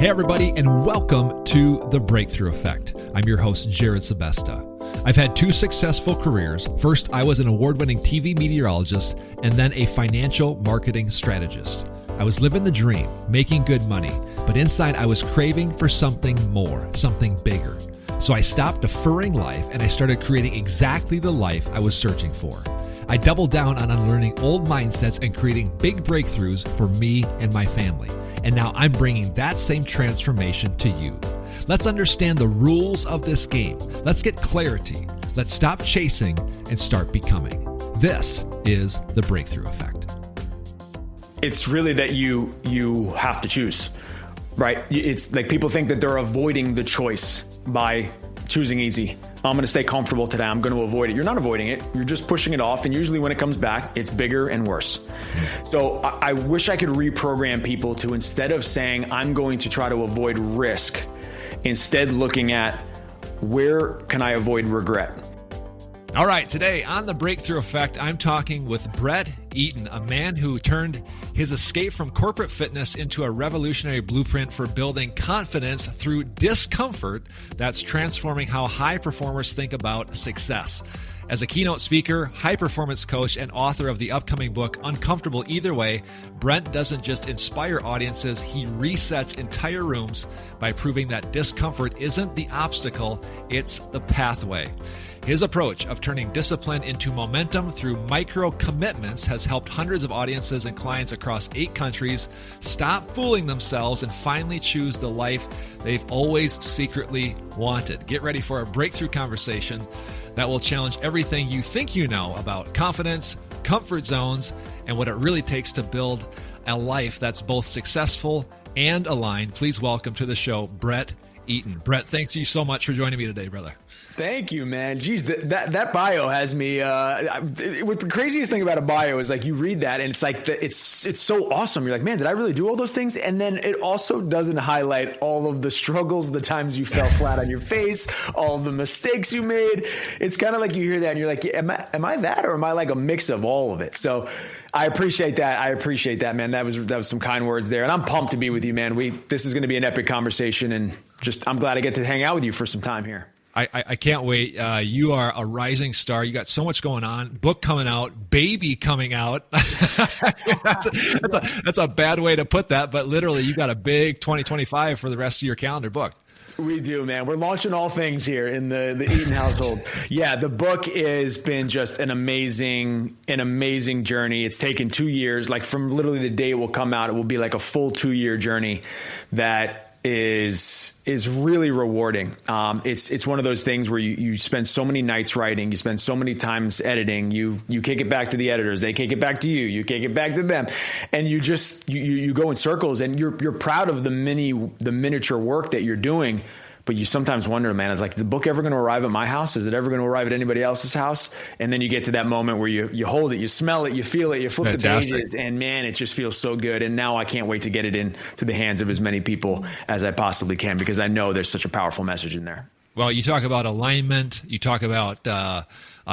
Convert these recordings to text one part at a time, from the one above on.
Hey everybody, and welcome to The Breakthrough Effect. I'm your host, Jared Sebesta. I've had two successful careers. First, I was an award-winning TV meteorologist, and then a financial marketing strategist. I was living the dream, making good money, but inside I was craving for something more, something bigger. So I stopped deferring life and I started creating exactly the life I was searching for. I doubled down on unlearning old mindsets and creating big breakthroughs for me and my family. And now I'm bringing that same transformation to you. Let's understand the rules of this game. Let's get clarity. Let's stop chasing and start becoming. This is the Breakthrough Effect. It's really that you have to choose, right? It's like people think that they're avoiding the choice by choosing easy. I'm going to stay comfortable today. I'm going to avoid it. You're not avoiding it. You're just pushing it off. And usually when it comes back, it's bigger and worse. So I wish I could reprogram people to, instead of saying, I'm going to try to avoid risk, instead looking at where can I avoid regret? All right, today on The Breakthrough Effect, I'm talking with Brett Eaton, a man who turned his escape from corporate fitness into a revolutionary blueprint for building confidence through discomfort that's transforming how high performers think about success. As a keynote speaker, high-performance coach, and author of the upcoming book, Uncomfortable Either Way, Brent doesn't just inspire audiences, he resets entire rooms by proving that discomfort isn't the obstacle, it's the pathway. His approach of turning discipline into momentum through micro commitments has helped hundreds of audiences and clients across 8 countries stop fooling themselves and finally choose the life they've always secretly wanted. Get ready for a breakthrough conversation that will challenge everything you think you know about confidence, comfort zones, and what it really takes to build a life that's both successful and aligned. Please welcome to the show, Brett Eaton. Brett, thanks you so much for joining me today, brother. Thank you, man. Geez, that bio has me. What the craziest thing about a bio is, like, you read that and it's like it's so awesome. You're like, man, did I really do all those things? And then it also doesn't highlight all of the struggles, the times you fell flat on your face, all of the mistakes you made. It's kind of like you hear that and you're like, am I that, or am I like a mix of all of it? So I appreciate that, man. That was some kind words there, and I'm pumped to be with you, man. This is going to be an epic conversation, and I'm glad I get to hang out with you for some time here. I can't wait. You are a rising star. You got so much going on. Book coming out, baby coming out. That's a bad way to put that, but literally you got a big 2025 for the rest of your calendar booked. We do, man. We're launching all things here in the Eaton household. Yeah, the book has been just an amazing journey. It's taken 2 years, like from literally the day it will come out, it will be like a full 2-year journey that is really rewarding. It's one of those things where you spend so many nights writing, you spend so many times editing, you kick it back to the editors, they kick it back to you kick it back to them, and you go in circles, and you're proud of the miniature work that you're doing. But you sometimes wonder, man, is like the book ever going to arrive at my house? Is it ever going to arrive at anybody else's house? And then you get to that moment where you hold it, you smell it, you feel it, you flip Fantastic. the pages, and man, it just feels so good. And now I can't wait to get it into the hands of as many people as I possibly can, because I know there's such a powerful message in there. Well, you talk about alignment, you talk about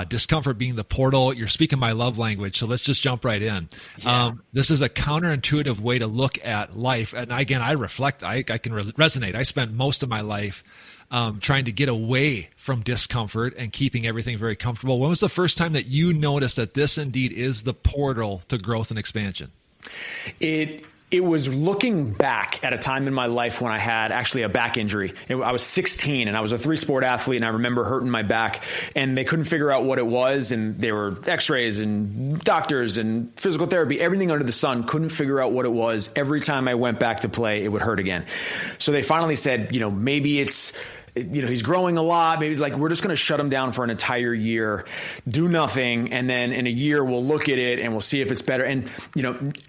discomfort being the portal. You're speaking my love language, so let's just jump right in. Yeah. This is a counterintuitive way to look at life. And again, I reflect, I can resonate. I spent most of my life trying to get away from discomfort and keeping everything very comfortable. When was the first time that you noticed that this indeed is the portal to growth and expansion? It was looking back at a time in my life when I had actually a back injury. I was 16 and I was a 3-sport athlete, and I remember hurting my back, and they couldn't figure out what it was. And there were x-rays and doctors and physical therapy, everything under the sun, couldn't figure out what it was. Every time I went back to play, it would hurt again. So they finally said, maybe it's, he's growing a lot. Maybe it's like, we're just going to shut him down for an entire year, do nothing. And then in a year, we'll look at it and we'll see if it's better. And,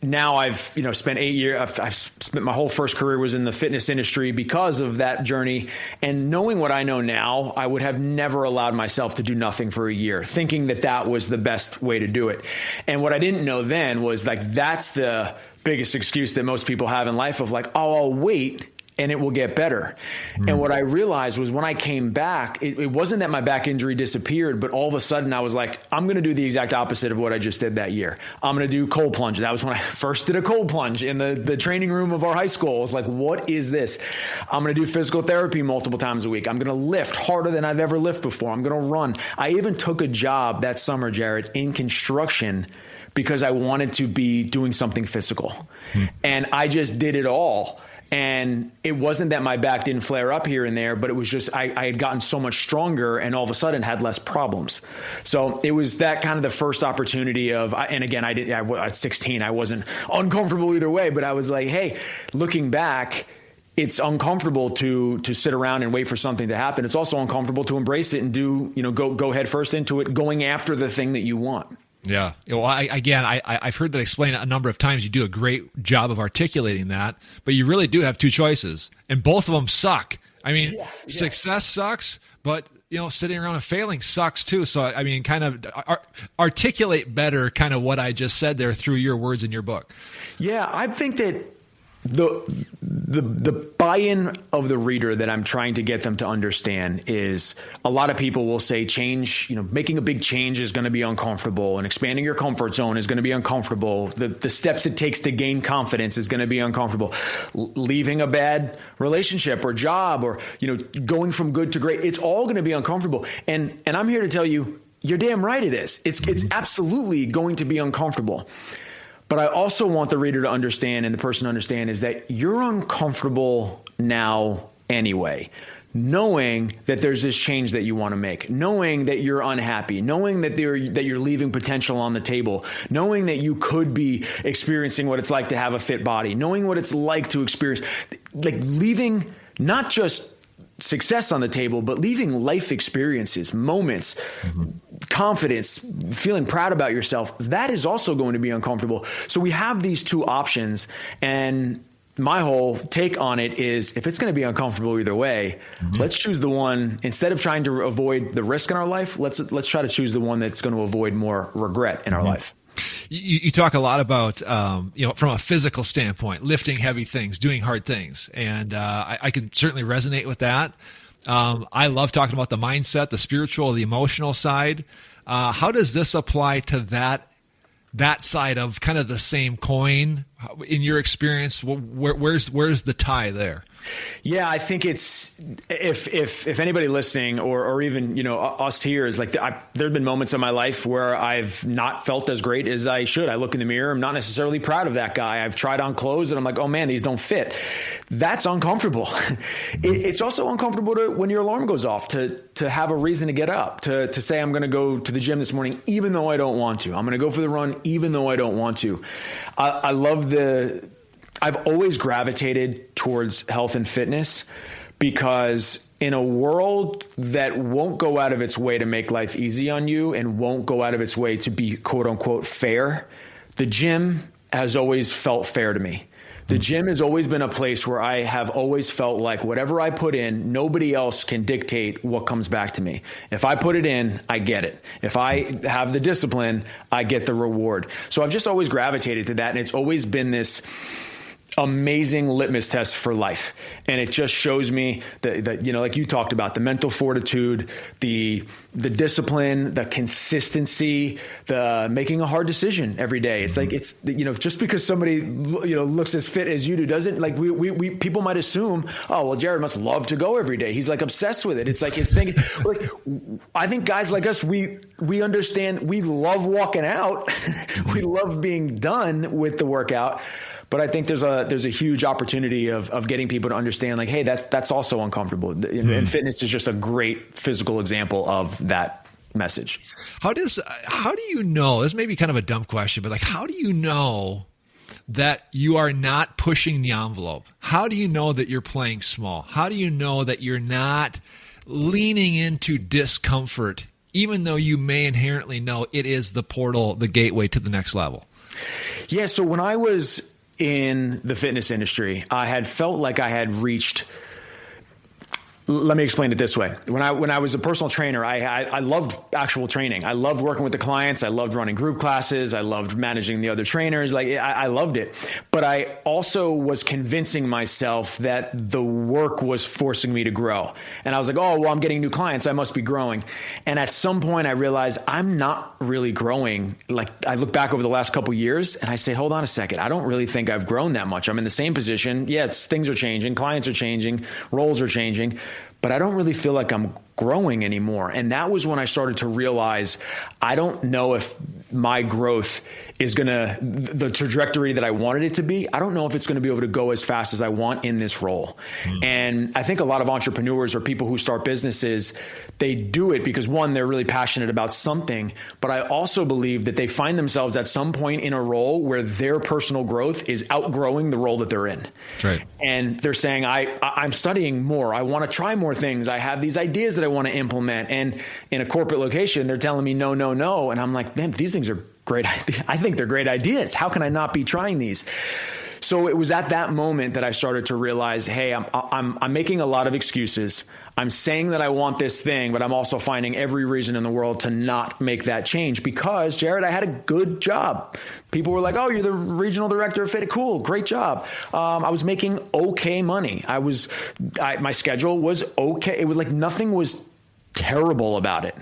now I've, spent 8 years, I've spent my whole first career was in the fitness industry because of that journey. And knowing what I know now, I would have never allowed myself to do nothing for a year, thinking that was the best way to do it. And what I didn't know then was, like, that's the biggest excuse that most people have in life of, like, oh, I'll wait and it will get better. And what I realized was when I came back, it wasn't that my back injury disappeared, but all of a sudden I was like, I'm going to do the exact opposite of what I just did that year. I'm going to do cold plunge. That was when I first did a cold plunge in the training room of our high school. I was like, what is this? I'm going to do physical therapy multiple times a week. I'm going to lift harder than I've ever lifted before. I'm going to run. I even took a job that summer, Jared, in construction because I wanted to be doing something physical. And I just did it all. And it wasn't that my back didn't flare up here and there, but it was just I had gotten so much stronger and all of a sudden had less problems. So it was that kind of the first opportunity of, and again, at 16, I wasn't uncomfortable either way, but I was like, hey, looking back, it's uncomfortable to sit around and wait for something to happen. It's also uncomfortable to embrace it and go head first into it, going after the thing that you want. Yeah. Well, I've heard that explained a number of times. You do a great job of articulating that, but you really do have two choices, and both of them suck. I mean, success sucks, but sitting around and failing sucks too. So, I mean, kind of articulate better kind of what I just said there through your words in your book. Yeah. I think that the buy-in of the reader that I'm trying to get them to understand is a lot of people will say change, making a big change is going to be uncomfortable, and expanding your comfort zone is going to be uncomfortable. The steps it takes to gain confidence is going to be uncomfortable. Leaving a bad relationship or job or, going from good to great, it's all going to be uncomfortable. And I'm here to tell you, you're damn right it is. It's absolutely going to be uncomfortable. But I also want the reader to understand and the person to understand is that you're uncomfortable now anyway, knowing that there's this change that you want to make, knowing that you're unhappy, knowing that you're leaving potential on the table, knowing that you could be experiencing what it's like to have a fit body, knowing what it's like to experience, like leaving not just success on the table, but leaving life experiences, moments, confidence, feeling proud about yourself. That is also going to be uncomfortable. So we have these two options, and my whole take on it is if it's going to be uncomfortable either way, let's choose the one, instead of trying to avoid the risk in our life, let's try to choose the one that's going to avoid more regret in our life. You talk a lot about, from a physical standpoint, lifting heavy things, doing hard things. And I can certainly resonate with that. I love talking about the mindset, the spiritual, the emotional side. How does this apply to that side of kind of the same coin? In your experience, where's the tie there? Yeah, I think it's if anybody listening or even us here is like there have been moments in my life where I've not felt as great as I should. I look in the mirror, I'm not necessarily proud of that guy. I've tried on clothes and I'm like, oh man, these don't fit. That's uncomfortable. It's also uncomfortable when your alarm goes off to have a reason to get up, to say I'm going to go to the gym this morning even though I don't want to. I'm going to go for the run even though I don't want to. I love I've always gravitated towards health and fitness because in a world that won't go out of its way to make life easy on you and won't go out of its way to be quote unquote fair, the gym has always felt fair to me. The gym has always been a place where I have always felt like whatever I put in, nobody else can dictate what comes back to me. If I put it in, I get it. If I have the discipline, I get the reward. So I've just always gravitated to that. And it's always been this amazing litmus test for life. And it just shows me that like you talked about, the mental fortitude, the discipline, the consistency, the making a hard decision every day. It's like, it's, just because somebody, looks as fit as you do, doesn't like, we people might assume, oh, well, Jared must love to go every day. He's like obsessed with it. It's like his thing. Like, I think guys like us, we understand, we love walking out. We love being done with the workout. But I think there's a huge opportunity of getting people to understand, like, hey, that's also uncomfortable. And fitness is just a great physical example of that message. How do you know, this may be kind of a dumb question, but like, how do you know that you are not pushing the envelope? How do you know that you're playing small? How do you know that you're not leaning into discomfort, even though you may inherently know it is the portal, the gateway to the next level? Yeah. So when I was in the fitness industry, I had felt like I had reached Let me explain it this way. When I was a personal trainer, I loved actual training. I loved working with the clients. I loved running group classes. I loved managing the other trainers. Like I loved it. But I also was convincing myself that the work was forcing me to grow. And I was like, oh, well, I'm getting new clients. I must be growing. And at some point I realized I'm not really growing. Like I look back over the last couple of years and I say, hold on a second. I don't really think I've grown that much. I'm in the same position. Yeah, things are changing. Clients are changing. Roles are changing. But I don't really feel like I'm growing anymore. And that was when I started to realize I don't know if my growth is the trajectory that I wanted it to be. I don't know if it's going to be able to go as fast as I want in this role. And I think a lot of entrepreneurs or people who start businesses, they do it because one, they're really passionate about something. But I also believe that they find themselves at some point in a role where their personal growth is outgrowing the role that they're in. Right. And they're saying, I'm studying more. I want to try more things. I have these ideas that I want to implement. And in a corporate location, they're telling me no, no, no. And I'm like, man, these things are great. I think they're great ideas. How can I not be trying these? So it was at that moment that I started to realize, hey, I'm making a lot of excuses. I'm saying that I want this thing, but I'm also finding every reason in the world to not make that change because, Jared, I had a good job. People were like, oh, you're the regional director of Fit. Cool. Great job. I was making okay money. My schedule was okay. It was like nothing was terrible about it.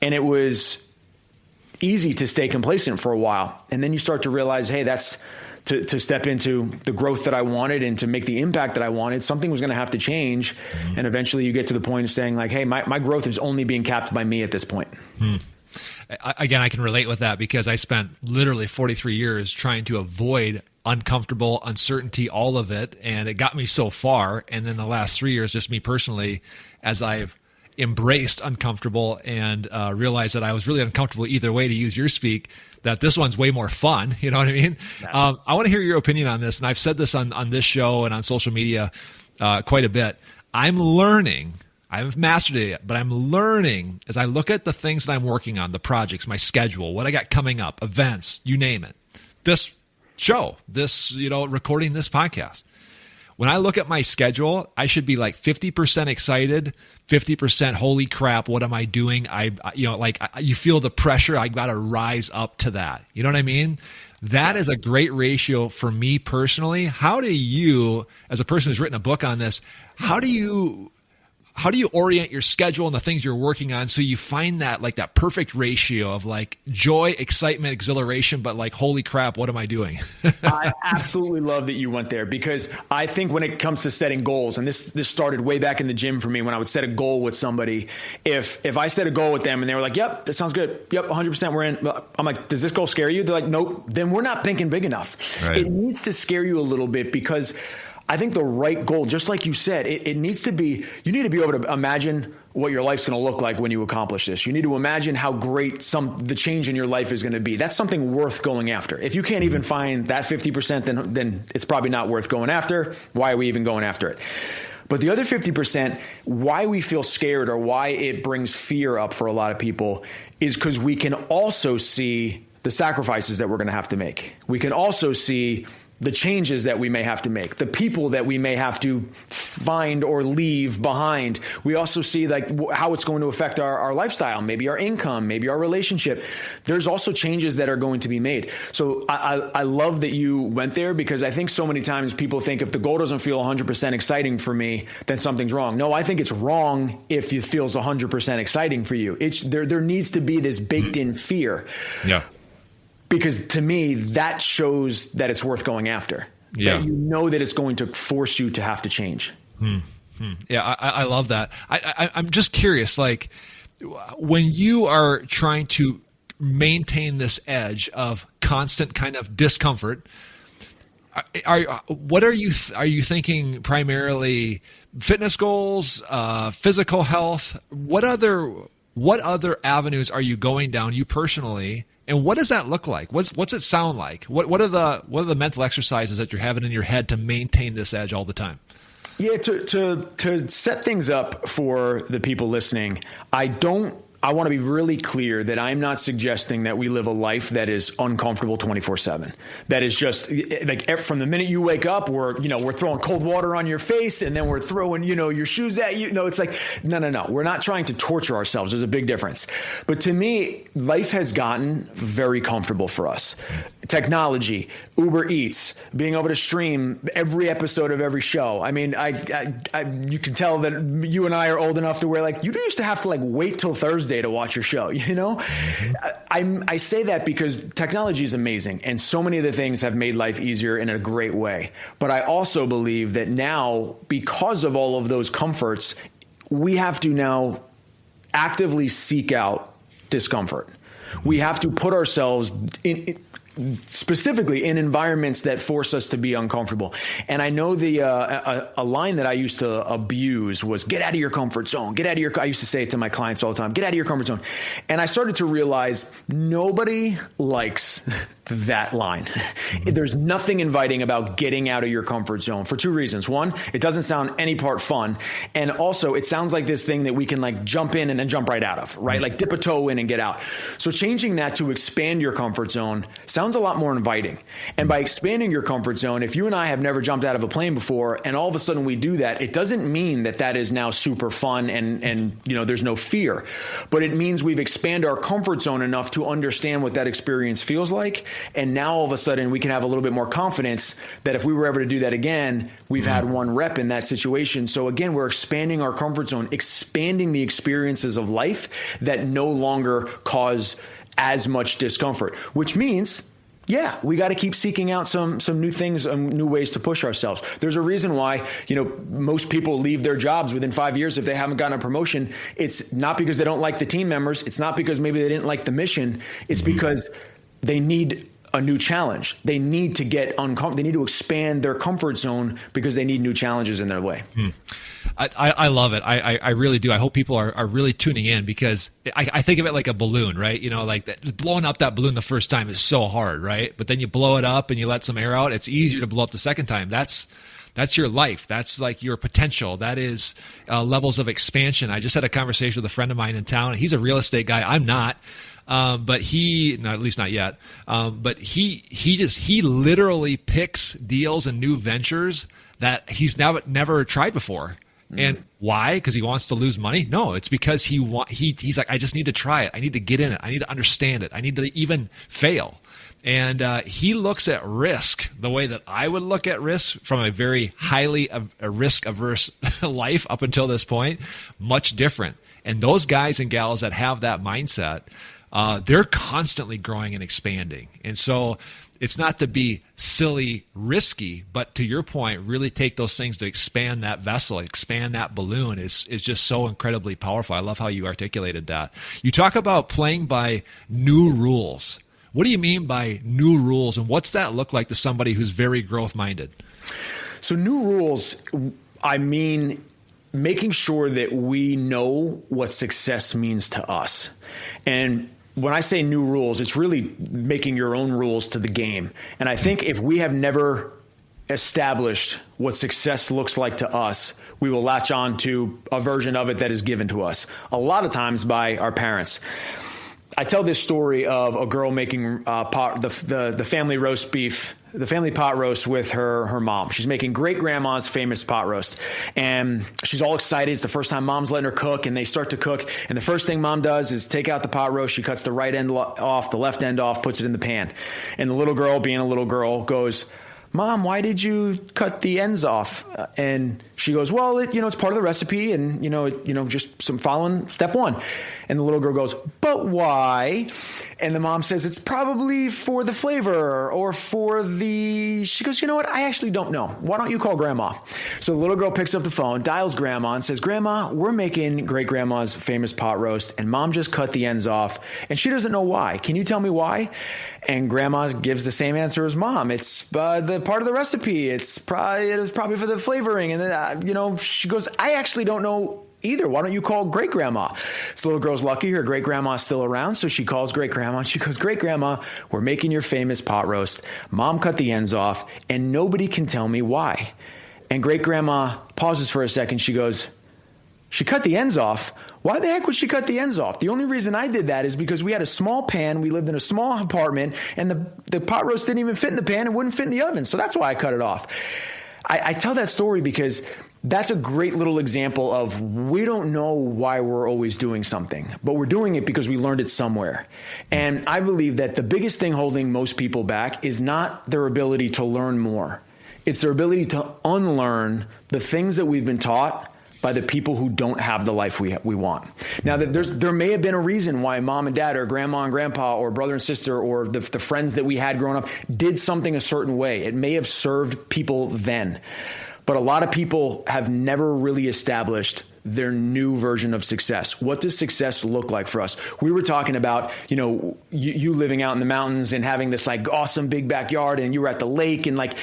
And it was easy to stay complacent for a while. And then you start to realize, hey, that's to step into the growth that I wanted and to make the impact that I wanted, something was going to have to change. And eventually you get to the point of saying like, hey, my growth is only being capped by me at this point. Again, I can relate with that because I spent literally 43 years trying to avoid uncomfortable, uncertainty, all of it. And it got me so far. And then the last 3 years, just me personally, as I've embraced uncomfortable and realized that I was really uncomfortable either way, to use your speak, that this one's way more fun. You know what I mean? Yeah. I want to hear your opinion on this. And I've said this on this show and on social media quite a bit. I'm learning. I haven't mastered it yet, but I'm learning as I look at the things that I'm working on, the projects, my schedule, what I got coming up, events, you name it. This show, recording this podcast. When I look at my schedule, I should be like 50% excited, 50% holy crap, what am I doing? You feel the pressure. I got to rise up to that. You know what I mean? That is a great ratio for me personally. How do you, as a person who's written a book on this, how do you orient your schedule and the things you're working on so you find that like that perfect ratio of like joy, excitement, exhilaration, but like, holy crap, what am I doing? I absolutely love that you went there because I think when it comes to setting goals, and this started way back in the gym for me when I would set a goal with somebody, if I set a goal with them and they were like, yep, that sounds good. Yep, 100% we're in. I'm like, does this goal scare you? They're like, nope. Then we're not thinking big enough. Right. It needs to scare you a little bit because I think the right goal, just like you said, it needs to be, you need to be able to imagine what your life's going to look like when you accomplish this. You need to imagine how great the change in your life is going to be. That's something worth going after. If you can't even find that 50%, then it's probably not worth going after. Why are we even going after it? But the other 50%, why we feel scared or why it brings fear up for a lot of people is because we can also see the sacrifices that we're going to have to make. We can also see the changes that we may have to make, the people that we may have to find or leave behind. We also see like how it's going to affect our lifestyle, maybe our income, maybe our relationship. There's also changes that are going to be made. So I love that you went there because I think so many times people think if the goal doesn't feel 100% exciting for me, then something's wrong. No, I think it's wrong if it feels 100% exciting for you. There needs to be this baked in fear. Yeah. Because to me, that shows that it's worth going after. Yeah. That you know that it's going to force you to have to change. Yeah, I love that. I'm just curious, like when you are trying to maintain this edge of constant kind of discomfort, what are you thinking primarily? Fitness goals, physical health? What other avenues are you going down, you personally? And what does that look like? What's it sound like? What are the mental exercises that you're having in your head to maintain this edge all the time? Yeah, to set things up for the people listening, I don't I want to be really clear that I'm not suggesting that we live a life that is uncomfortable 24/7. That is just like from the minute you wake up, we're throwing cold water on your face, and then we're throwing, your shoes at you. No, it's like, no. We're not trying to torture ourselves. There's a big difference. But to me, life has gotten very comfortable for us. Technology, Uber Eats, being able to stream every episode of every show. I mean, you can tell that you and I are old enough to where like you used to have to like wait till Thursday to watch your show. I say that because technology is amazing, and so many of the things have made life easier in a great way. But I also believe that now, because of all of those comforts, we have to now actively seek out discomfort. We have to put ourselves specifically in environments that force us to be uncomfortable. And I know a line that I used to abuse was get out of your comfort zone. I used to say it to my clients all the time, get out of your comfort zone. And I started to realize nobody likes that line. There's nothing inviting about getting out of your comfort zone for two reasons. One, it doesn't sound any part fun. And also it sounds like this thing that we can like jump in and then jump right out of, right? Like dip a toe in and get out. So changing that to expand your comfort zone sounds a lot more inviting. And by expanding your comfort zone, if you and I have never jumped out of a plane before, and all of a sudden we do that, it doesn't mean that is now super fun and there's no fear, but it means we've expanded our comfort zone enough to understand what that experience feels like. And now all of a sudden we can have a little bit more confidence that if we were ever to do that again, we've had one rep in that situation. So again, we're expanding our comfort zone, expanding the experiences of life that no longer cause as much discomfort, which means, yeah, we got to keep seeking out some new things, new ways to push ourselves. There's a reason why, most people leave their jobs within 5 years if they haven't gotten a promotion. It's not because they don't like the team members. It's not because maybe they didn't like the mission. It's because they need a new challenge. They need to get uncomfortable. They need to expand their comfort zone because they need new challenges in their way. I love it. I really do. I hope people are really tuning in because I think of it like a balloon, right? Like blowing up that balloon the first time is so hard, right? But then you blow it up and you let some air out. It's easier to blow up the second time. That's your life. That's like your potential. That is levels of expansion. I just had a conversation with a friend of mine in town. He's a real estate guy. I'm not. But at least not yet. But he literally picks deals and new ventures that he's never tried before. And why? Because he wants to lose money? No, it's because he's like, I just need to try it. I need to get in it. I need to understand it. I need to even fail. And he looks at risk the way that I would look at risk from a very highly risk-averse life up until this point, much different. And those guys and gals that have that mindset, they're constantly growing and expanding. And so it's not to be silly, risky, but to your point, really take those things to expand that vessel, expand that balloon is just so incredibly powerful. I love how you articulated that. You talk about playing by new rules. What do you mean by new rules, and what's that look like to somebody who's very growth-minded? So new rules, I mean making sure that we know what success means to us. And when I say new rules, it's really making your own rules to the game. And I think if we have never established what success looks like to us, we will latch on to a version of it that is given to us, a lot of times by our parents. I tell this story of a girl making the family roast beef, the family pot roast with her mom. She's making great grandma's famous pot roast, and she's all excited. It's the first time mom's letting her cook, and they start to cook. And the first thing mom does is take out the pot roast. She cuts the right end off, the left end off, puts it in the pan. And the little girl, being a little girl, goes, "Mom, why did you cut the ends off?" And she goes, "Well, it's part of the recipe, and just some following step one." And the little girl goes, "But why?" And the mom says, "It's probably for the flavor or for the." She goes, "You know what? I actually don't know. Why don't you call grandma?" So the little girl picks up the phone, dials grandma, and says, "Grandma, we're making great grandma's famous pot roast, and mom just cut the ends off, and she doesn't know why. Can you tell me why?" And grandma gives the same answer as mom. "It's the part of the recipe. It is probably for the flavoring." And then, she goes, "I actually don't know either. Why don't you call great grandma?" So the little girl's lucky her great grandma's still around. So she calls great grandma and she goes, "Great grandma, we're making your famous pot roast. Mom cut the ends off and nobody can tell me why." And great grandma pauses for a second. She goes, She cut the ends off. Why the heck would she cut the ends off? The only reason I did that is because we had a small pan. We lived in a small apartment, and the pot roast didn't even fit in the pan and wouldn't fit in the oven. So that's why I cut it off. I tell that story because that's a great little example of we don't know why we're always doing something, but we're doing it because we learned it somewhere. And I believe that the biggest thing holding most people back is not their ability to learn more. It's their ability to unlearn the things that we've been taught by the people who don't have the life we want. Now, there may have been a reason why mom and dad or grandma and grandpa or brother and sister or the friends that we had growing up did something a certain way. It may have served people then. But a lot of people have never really established their new version of success. What does success look like for us? We were talking about, you living out in the mountains and having this like awesome big backyard, and you were at the lake, and like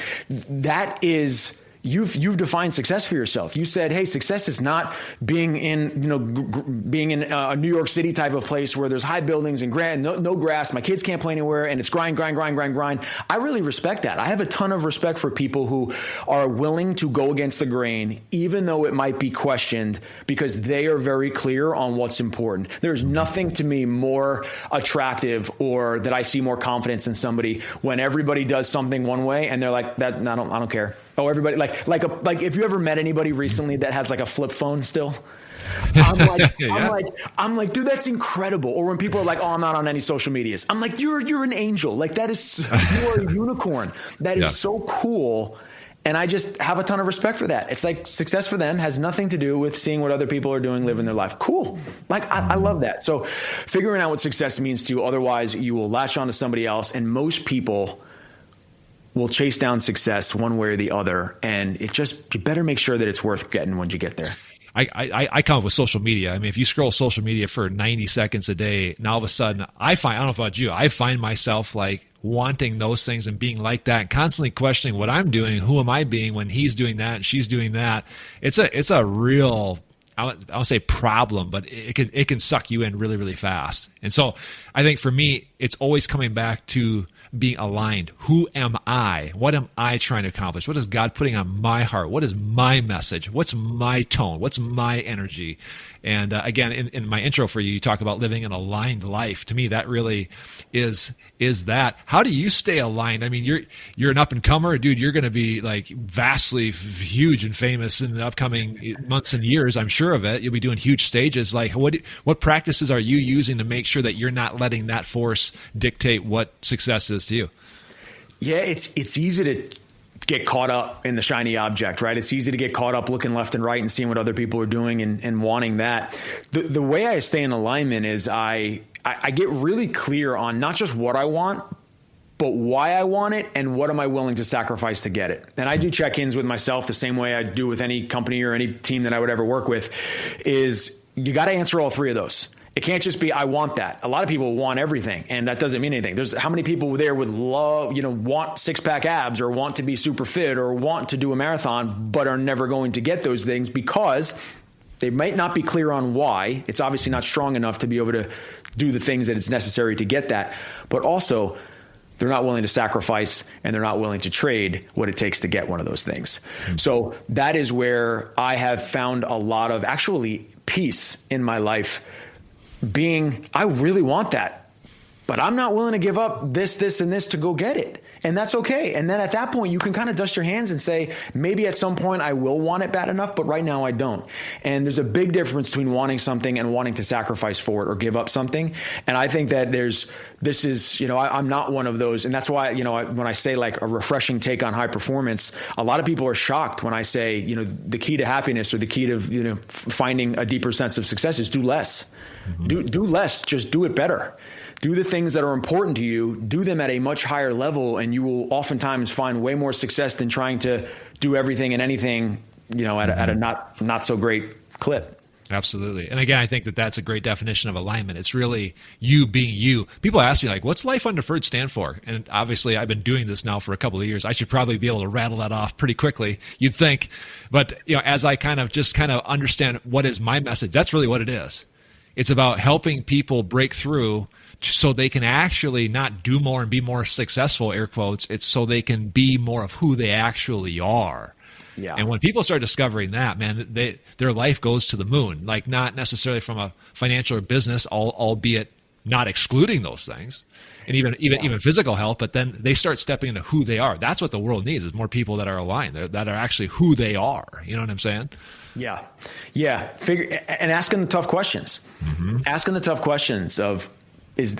that is... You've defined success for yourself. You said, hey, success is not being in, being in a New York City type of place where there's high buildings and no grass. My kids can't play anywhere, and it's grind. I really respect that. I have a ton of respect for people who are willing to go against the grain, even though it might be questioned, because they are very clear on what's important. There's nothing to me more attractive or that I see more confidence in somebody when everybody does something one way and they're like, that, I don't care. Oh, everybody like if you ever met anybody recently that has like a flip phone still, I'm like, dude, that's incredible. Or when people are like, oh, I'm not on any social medias. I'm like, you're an angel. Like you are a unicorn. That is so cool. And I just have a ton of respect for that. It's like success for them has nothing to do with seeing what other people are doing, living their life. Cool. Like I love that. So figuring out what success means to you, otherwise you will latch on to somebody else. And most people will chase down success one way or the other. And you better make sure that it's worth getting when you get there. I come up with social media. I mean, if you scroll social media for 90 seconds a day, now all of a sudden I don't know about you, I find myself like wanting those things and being like that, and constantly questioning what I'm doing. Who am I being when he's doing that and she's doing that? It's a real, I don't say problem, but it can suck you in really, really fast. And so I think for me, it's always coming back to being aligned. Who am I? What am I trying to accomplish? What is God putting on my heart? What is my message? What's my tone? What's my energy? And again, in my intro for you, you talk about living an aligned life. To me, that really is that. How do you stay aligned? I mean, you're an up and comer, dude. You're going to be like vastly huge and famous in the upcoming months and years. I'm sure of it. You'll be doing huge stages. Like, what practices are you using to make sure that you're not letting that force dictate what success is to you? Yeah, it's easy to get caught up in the shiny object, right? It's easy to get caught up looking left and right and seeing what other people are doing and wanting that. The way I stay in alignment is I get really clear on not just what I want, but why I want it and what am I willing to sacrifice to get it. And I do check-ins with myself the same way I do with any company or any team that I would ever work with, is you got to answer all three of those. It can't just be, I want that. A lot of people want everything, and that doesn't mean anything. There's how many people there would love, want six-pack abs or want to be super fit or want to do a marathon, but are never going to get those things because they might not be clear on why. It's obviously not strong enough to be able to do the things that it's necessary to get that. But also, they're not willing to sacrifice and they're not willing to trade what it takes to get one of those things. Mm-hmm. So that is where I have found a lot of actually peace in my life. I really want that, but I'm not willing to give up this, and this to go get it. And that's okay. And then at that point, you can kind of dust your hands and say, maybe at some point I will want it bad enough, but right now I don't. And there's a big difference between wanting something and wanting to sacrifice for it or give up something. And I think that I'm not one of those. And that's why, when I say like a refreshing take on high performance, a lot of people are shocked when I say, the key to happiness or the key to, finding a deeper sense of success is do less. Mm-hmm. Do less, just do it better. Do the things that are important to you, do them at a much higher level, and you will oftentimes find way more success than trying to do everything and anything, at a not so great clip. Absolutely. And again, I think that that's a great definition of alignment. It's really you being you. People ask me like, what's Life Undeferred stand for? And obviously I've been doing this now for a couple of years. I should probably be able to rattle that off pretty quickly, you'd think. But, as I kind of understand what is my message, that's really what it is. It's about helping people break through so they can actually not do more and be more successful, air quotes. It's so they can be more of who they actually are. Yeah. And when people start discovering that, man, their life goes to the moon. Like, not necessarily from a financial or business, albeit not excluding those things, and even physical health. But then they start stepping into who they are. That's what the world needs, is more people that are aligned, that are actually who they are. You know what I'm saying? Yeah. And asking the tough questions. Asking the tough questions of,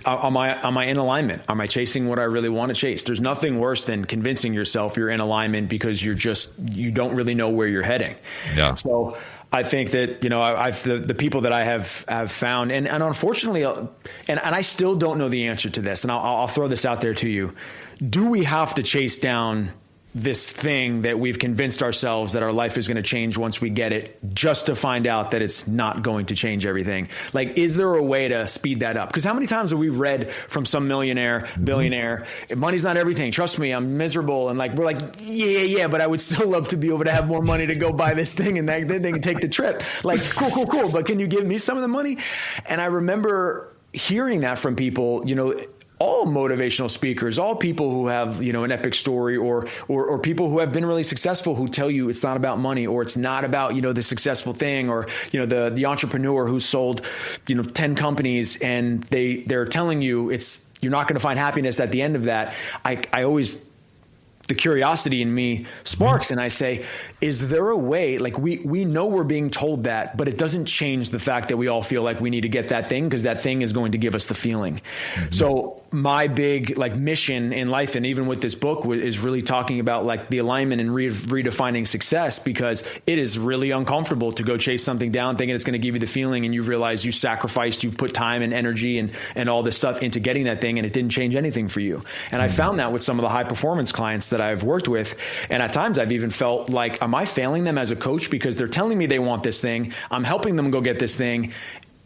am I in alignment? Am I chasing what I really want to chase? There's nothing worse than convincing yourself you're in alignment because you don't really know where you're heading. Yeah. So I think that, the people that I have found, and unfortunately, and I still don't know the answer to this, and I'll throw this out there to you. Do we have to chase down this thing that we've convinced ourselves that our life is going to change once we get it, just to find out that it's not going to change everything? Like, is there a way to speed that up? Because how many times have we read from some millionaire, billionaire, money's not everything, trust me, I'm miserable. And we're like, yeah, but I would still love to be able to have more money to go buy this thing and then they can take the trip. Like, cool. But can you give me some of the money? And I remember hearing that from people, all motivational speakers, all people who have, an epic story, or people who have been really successful, who tell you it's not about money, or it's not about, the successful thing, or, the entrepreneur who sold, 10 companies, and they're telling you you're not going to find happiness at the end of that. I always, the curiosity in me sparks, and I say, is there a way, we know we're being told that, but it doesn't change the fact that we all feel like we need to get that thing, because that thing is going to give us the feeling. So my big mission in life, and even with this book, is really talking about the alignment and redefining success, because it is really uncomfortable to go chase something down thinking it's going to give you the feeling, and you realize you sacrificed, you've put time and energy and all this stuff into getting that thing, and it didn't change anything for you. And I found that with some of the high performance clients that I've worked with, and at times I've even felt like, am I failing them as a coach because they're telling me they want this thing, I'm helping them go get this thing,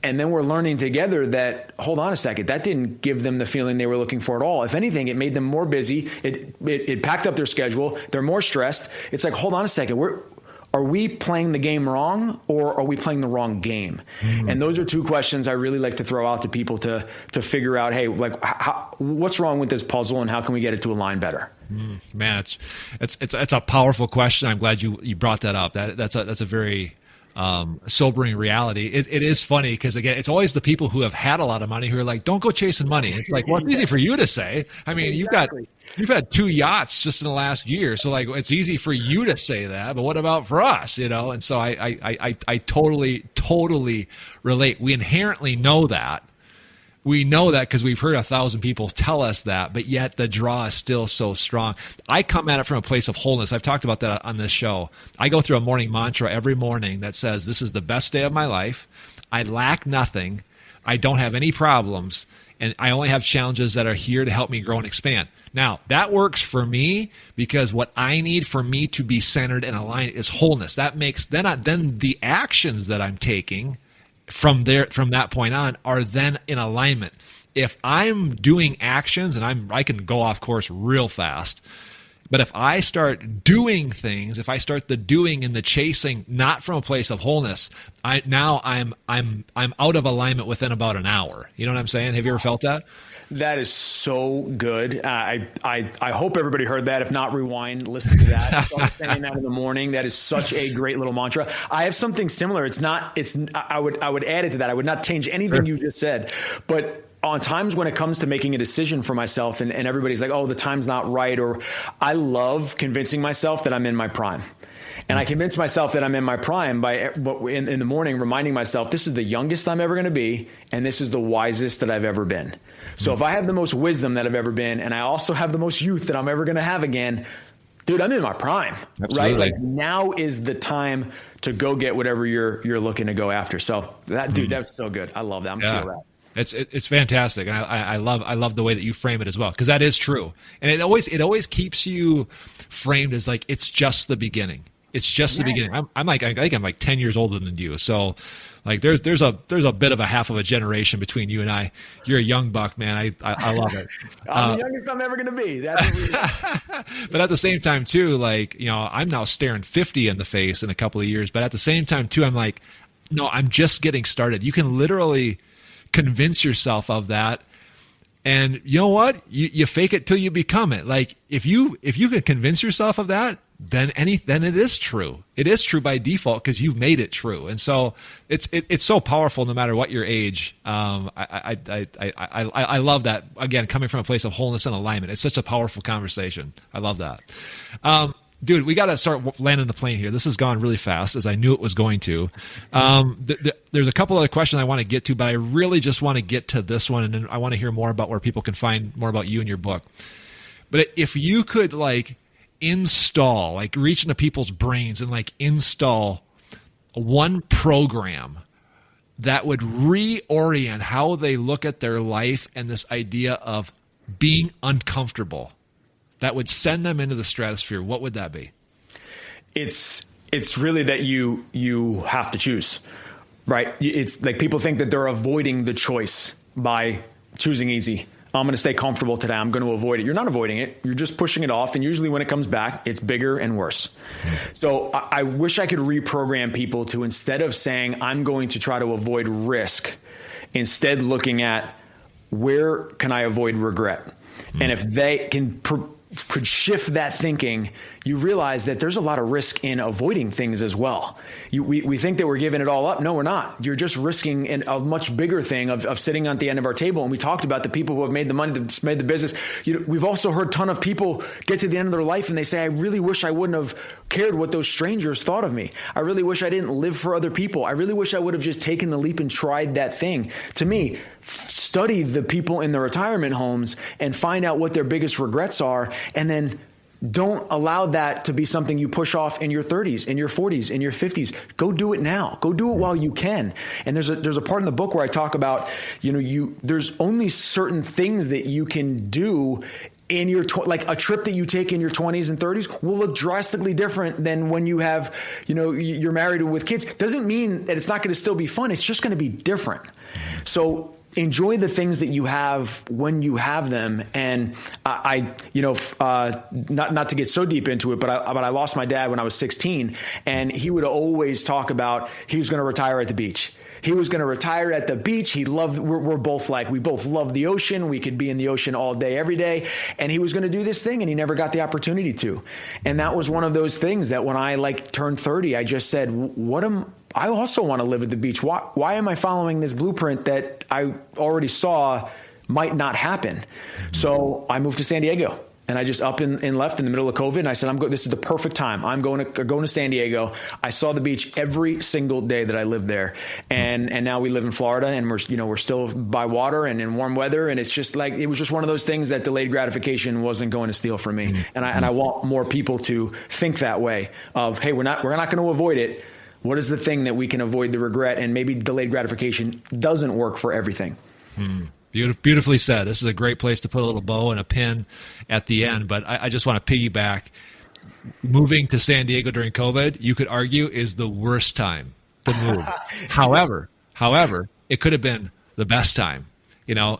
and then we're learning together that, hold on a second, that didn't give them the feeling they were looking for at all. If anything, it made them more busy. It packed up their schedule. They're more stressed. It's like, hold on a second, are we playing the game wrong, or are we playing the wrong game? And those are two questions I really like to throw out to people to figure out, hey, what's wrong with this puzzle, and how can we get it to align better? Man, it's a powerful question. I'm glad you brought that up. That's a very sobering reality. It is funny because, again, it's always the people who have had a lot of money who are like, don't go chasing money. It's like, well, it's easy for you to say. I mean, exactly. You've had 2 yachts just in the last year, so it's easy for you to say that. But what about for us? And so I totally relate. We inherently know that. We know that because we've heard 1,000 people tell us that, but yet the draw is still so strong. I come at it from a place of wholeness. I've talked about that on this show. I go through a morning mantra every morning that says, this is the best day of my life. I lack nothing. I don't have any problems. And I only have challenges that are here to help me grow and expand. Now, that works for me because what I need for me to be centered and aligned is wholeness. That makes then the actions that I'm taking from that point on are then in alignment. If I'm doing actions, and I can go off course real fast, but if I start doing things, if I start the doing and the chasing, not from a place of wholeness, I'm out of alignment within about an hour. You know what I'm saying? Have you ever felt that? That is so good. I hope everybody heard that. If not, rewind, listen to that. Start saying that in the morning. That is such a great little mantra. I have something similar. I would add it to that. I would not change anything you just said, but on times when it comes to making a decision for myself, and everybody's like, oh, the time's not right, or I love convincing myself that I'm in my prime. And I convince myself that I'm in my prime by in the morning reminding myself this is the youngest I'm ever going to be, and this is the wisest that I've ever been. So if I have the most wisdom that I've ever been, and I also have the most youth that I'm ever going to have again, dude, I'm in my prime. Absolutely. Right? Now is the time to go get whatever you're looking to go after. So that's so good. I love that. I'm still that. It's fantastic, and I love the way that you frame it as well, because that is true, and it always keeps you framed as like it's just the beginning. It's just the beginning. I think I'm like 10 years older than you, so like there's a bit of a half of a generation between you and I. You're a young buck, man. I love it. I'm the youngest I'm ever going to be. That's what but at the same time too, like I'm now staring 50 in the face in a couple of years. But at the same time too, I'm like, no, I'm just getting started. You can literally convince yourself of that. And you know what? You fake it till you become it. Like if you can convince yourself of that, then it is true. It is true by default because you've made it true. And so it's so powerful no matter what your age. I love that, again, coming from a place of wholeness and alignment. It's such a powerful conversation. I love that. Dude, we got to start landing the plane here. This has gone really fast, as I knew it was going to. There's a couple other questions I want to get to, but I really just want to get to this one, and then I want to hear more about where people can find more about you and your book. But if you could install, reach into people's brains and install one program that would reorient how they look at their life and this idea of being uncomfortable, that would send them into the stratosphere, what would that be? It's really that you have to choose, right? It's like people think that they're avoiding the choice by choosing easy. I'm going to stay comfortable today. I'm going to avoid it. You're not avoiding it. You're just pushing it off. And usually when it comes back, it's bigger and worse. So I wish I could reprogram people to, instead of saying, I'm going to try to avoid risk, instead looking at where can I avoid regret? And if they could shift that thinking, you realize that there's a lot of risk in avoiding things as well. We think that we're giving it all up. No, we're not. You're just risking a much bigger thing of sitting at the end of our table. And we talked about the people who have made the money, that's made the business. We've also heard a ton of people get to the end of their life and they say, I really wish I wouldn't have cared what those strangers thought of me. I really wish I didn't live for other people. I really wish I would have just taken the leap and tried that thing. To me, study the people in the retirement homes and find out what their biggest regrets are, and then don't allow that to be something you push off in your 30s, in your 40s, in your 50s. Go do it now. Go do it while you can. And there's a part in the book where I talk about, there's only certain things that you can do in your, like a trip that you take in your 20s and 30s will look drastically different than when you have, you're married with kids. Doesn't mean that it's not going to still be fun. It's just going to be different. So enjoy the things that you have when you have them. And not to get so deep into it, but I lost my dad when I was 16, and he would always talk about he was going to retire at the beach. He was going to retire at the beach. We're both we both love the ocean. We could be in the ocean all day, every day. And he was going to do this thing, and he never got the opportunity to. And that was one of those things that when I turned 30, I just said, I also want to live at the beach. Why am I following this blueprint that I already saw might not happen? So I moved to San Diego, and I just up and left in the middle of COVID. And I said, this is the perfect time. I'm going to San Diego. I saw the beach every single day that I lived there. And now we live in Florida, and we're still by water and in warm weather. And it's just it was just one of those things that delayed gratification wasn't going to steal from me. And I want more people to think that way of, hey, we're not going to avoid it. What is the thing that we can avoid the regret? And maybe delayed gratification doesn't work for everything. Beautifully said. This is a great place to put a little bow and a pin at the end. But I just want to piggyback. Moving to San Diego during COVID, you could argue, is the worst time to move. However, it could have been the best time.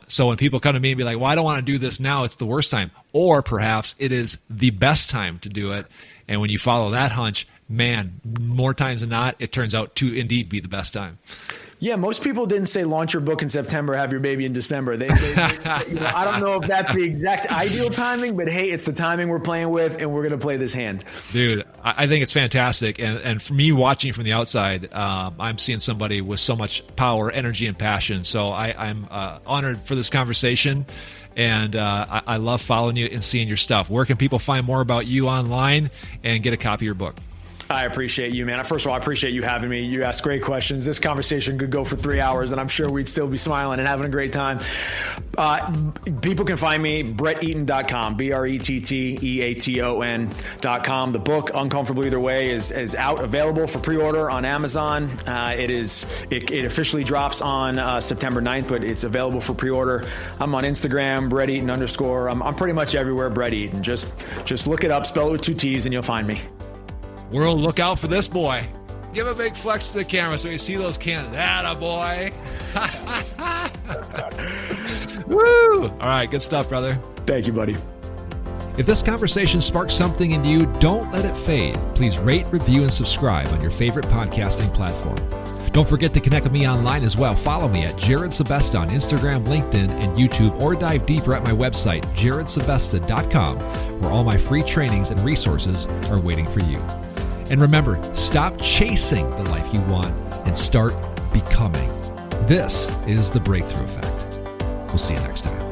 So when people come to me and be like, well, I don't want to do this now, it's the worst time. Or perhaps it is the best time to do it. And when you follow that hunch, man, more times than not, it turns out to indeed be the best time. Yeah, most people didn't say launch your book in September, have your baby in December. I don't know if that's the exact ideal timing, but hey, it's the timing we're playing with, and we're going to play this hand. Dude, I think it's fantastic. And for me, watching from the outside, I'm seeing somebody with so much power, energy, and passion. So I'm honored for this conversation. And I love following you and seeing your stuff. Where can people find more about you online and get a copy of your book? I appreciate you, man. First of all, I appreciate you having me. You asked great questions. This conversation could go for 3 hours, and I'm sure we'd still be smiling and having a great time. People can find me, BrettEaton.com, BrettEaton.com. The book, Uncomfortable Either Way, is out, available for pre-order on Amazon. It officially drops on September 9th, but it's available for pre-order. I'm on Instagram, BrettEaton_. I'm pretty much everywhere, Brett Eaton. Just look it up, spell it with 2 T's, and you'll find me. World, look out for this boy. Give a big flex to the camera so you see those cannons. Atta boy. Woo! All right, good stuff, brother. Thank you, buddy. If this conversation sparks something in you, don't let it fade. Please rate, review, and subscribe on your favorite podcasting platform. Don't forget to connect with me online as well. Follow me at Jared Sebesta on Instagram, LinkedIn, and YouTube, or dive deeper at my website, jaredsebesta.com, where all my free trainings and resources are waiting for you. And remember, stop chasing the life you want and start becoming. This is the Breakthrough Effect. We'll see you next time.